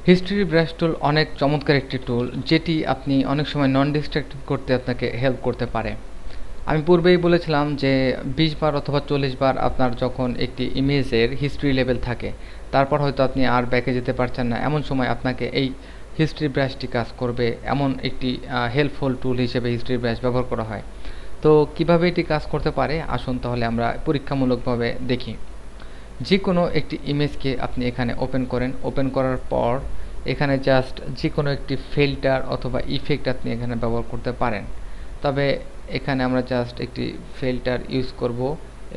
History brush টুল অনেক চমৎকার একটি টুল, যেটি আপনি অনেক সময় নন ডিস্ট্রাক্টেড করতে আপনাকে হেল্প করতে পারে। আমি পূর্বেই বলেছিলাম যে 20 বার অথবা 40 বার আপনার যখন একটি ইমেজের হিস্ট্রি লেভেল থাকে, তারপর হয়তো আপনি আর ব্যাকে যেতে পারছেন না, এমন সময় আপনাকে এই হিস্ট্রি ব্রাশটি কাজ করবে, এমন একটি হেল্পফুল টুল হিসেবে হিস্ট্রি ব্রাশ ব্যবহার করা হয়। তো কিভাবে এটি কাজ করতে পারে, আসুন তাহলে আমরা পরীক্ষামূলকভাবে দেখি। যে কোনো একটি ইমেজকে আপনি এখানে ওপেন করেন, ওপেন করার পর এখানে জাস্ট যে কোনো একটি ফিল্টার অথবা ইফেক্ট আপনি এখানে ব্যবহার করতে পারেন। তবে এখানে আমরা জাস্ট একটি ফিল্টার ইউজ করব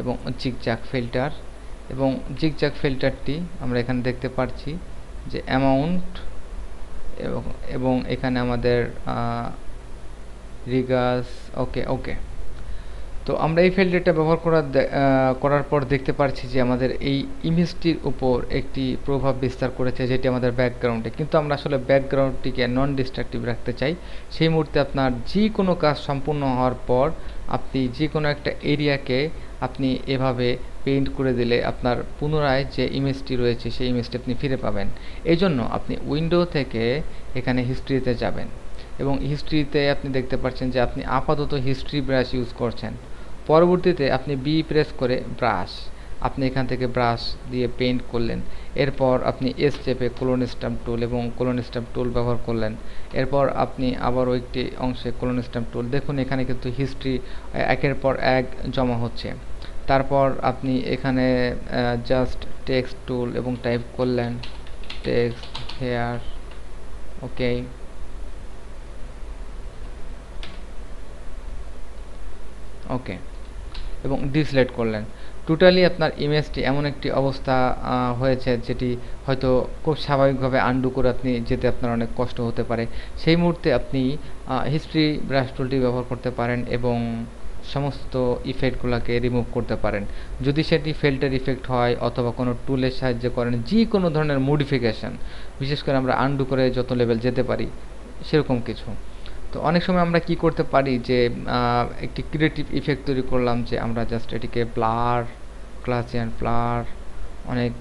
এবং জিগজ্যাগ ফিল্টার, এবং জিগজ্যাগ ফিল্টারটি আমরা এখানে দেখতে পাচ্ছি যে অ্যামাউন্ট, এবং এখানে আমাদের রিগাস। ওকে ওকে, তো আমরা এই ফিল্টারটা ব্যবহার করার পর দেখতে পাচ্ছি যে আমাদের এই ইমেজটির উপর একটি প্রভাব বিস্তার করেছে, যেটি আমাদের ব্যাকগ্রাউন্ডে। কিন্তু আমরা আসলে ব্যাকগ্রাউন্ডটিকে নন ডিস্ট্রাকটিভ রাখতে চাই। সেই মুহূর্তে আপনার যে কোনো কাজ সম্পূর্ণ হওয়ার পর আপনি যে কোনো একটা এরিয়াকে আপনি এভাবে পেইন্ট করে দিলে আপনার পুনরায় যে ইমেজটি রয়েছে সেই ইমেজটি আপনি ফিরে পাবেন। এই জন্য আপনি উইন্ডো থেকে এখানে হিস্ট্রিতে যাবেন, এবং হিস্ট্রিতে আপনি দেখতে পাচ্ছেন যে আপনি আপাতত হিস্ট্রি ব্রাশ ইউজ করছেন। পরবর্তীতে আপনি বি প্রেস করে ব্রাশ, আপনি এখান থেকে ব্রাশ দিয়ে পেইন্ট করলেন। এরপর আপনি এস চেপে ক্লোন স্ট্যাম্প টুল এবং ক্লোন স্ট্যাম্প টুল ব্যবহার করলেন। এরপর আপনি আবারও একটি অংশে ক্লোন স্ট্যাম্প টুল, দেখুন এখানে কিন্তু হিস্ট্রি একের পর এক জমা হচ্ছে। তারপর আপনি এখানে জাস্ট টেক্সট টুল এবং টাইপ করলেন টেক্সট হেয়ার। ওকে, ওকে, এবং ডিসলেট করলেন। টোটালি আপনার ইমেজটি এমন একটি অবস্থা হয়েছে যেটি হয়তো খুব স্বাভাবিকভাবে আনডু করে আপনি যেতে আপনার অনেক কষ্ট হতে পারে। সেই মুহূর্তে আপনি হিস্ট্রি ব্রাশ টুলটি ব্যবহার করতে পারেন এবং সমস্ত ইফেক্টগুলোকে রিমুভ করতে পারেন। যদি সেটি ফিল্টার ইফেক্ট হয় অথবা কোনো টুলের সাহায্যে করেন, যে কোনো ধরনের মডিফিকেশান, বিশেষ করে আমরা আনডু করে যত লেভেল যেতে পারি সেরকম কিছু। তো অনেক সময় আমরা কি করতে পারি যে একটি ক্রিয়েটিভ ইফেক্ট তৈরি করলাম, যে আমরা জাস্ট এটিকে ব্লার, ক্লাসিয়ান ব্লার, অনেক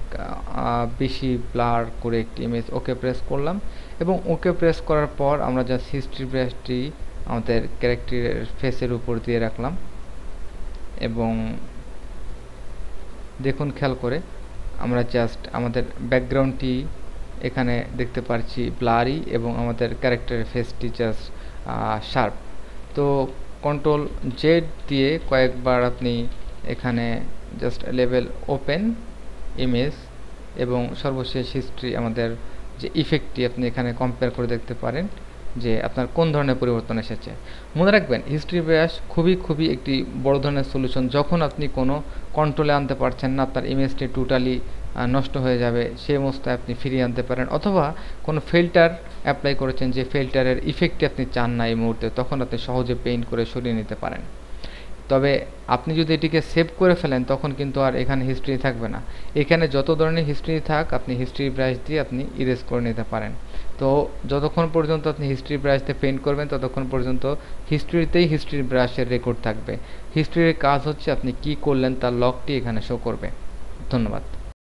বেশি ব্লার করে একটি ইমেজ ওকে প্রেস করলাম, এবং ওকে প্রেস করার পর আমরা জাস্ট হিস্ট্রি ব্রাশটি আমাদের ক্যারেক্টারের ফেসের উপর দিয়ে রাখলাম, এবং দেখুন খেয়াল করে আমরা জাস্ট আমাদের ব্যাকগ্রাউন্ডটি এখানে দেখতে পাচ্ছি ব্লারি, এবং আমাদের ক্যারেক্টারের ফেসটি জাস্ট শার্প। তো কন্ট্রোল জেড দিয়ে কয়েকবার আপনি এখানে জাস্ট লেভেল ওপেন ইমেজ এবং সর্বশেষ হিস্ট্রি আমাদের যে ইফেক্টটি আপনি এখানে কম্পেয়ার করে দেখতে পারেন যে আপনার কোন ধরনের পরিবর্তন এসেছে। মনে রাখবেন, হিস্ট্রি ব্রাশ খুবই একটি বড় ধরনের সলিউশন। যখন আপনি কোনো কন্ট্রোলে আনতে পারছেন না, আপনার ইমেজটি টোটালি নষ্ট হয়ে যাবে, সেই অবস্থায় আপনি ফিরিয়ে আনতে পারেন, অথবা কোনো ফিল্টার অ্যাপ্লাই করেছেন যে ফিল্টারের ইফেক্টটি আপনি চান না এই মুহূর্তে, তখন আপনি সহজে পেইন্ট করে সরিয়ে নিতে পারেন। তবে আপনি যদি এটিকে সেভ করে ফেলেন তখন কিন্তু আর এখানে হিস্ট্রি থাকবে না। এখানে যত ধরনের হিস্ট্রি থাক আপনি হিস্ট্রি ব্রাশ দিয়ে আপনি ইরেজ করে নিতে পারেন। তো যতক্ষণ পর্যন্ত আপনি হিস্ট্রি ব্রাশ দিয়ে পেইন্ট করবেন ততক্ষণ পর্যন্ত হিস্ট্রিতেই হিস্ট্রি ব্রাশের রেকর্ড থাকবে। হিস্ট্রির কাজ হচ্ছে আপনি কি করলেন তার লগটি এখানে শো করবে। ধন্যবাদ।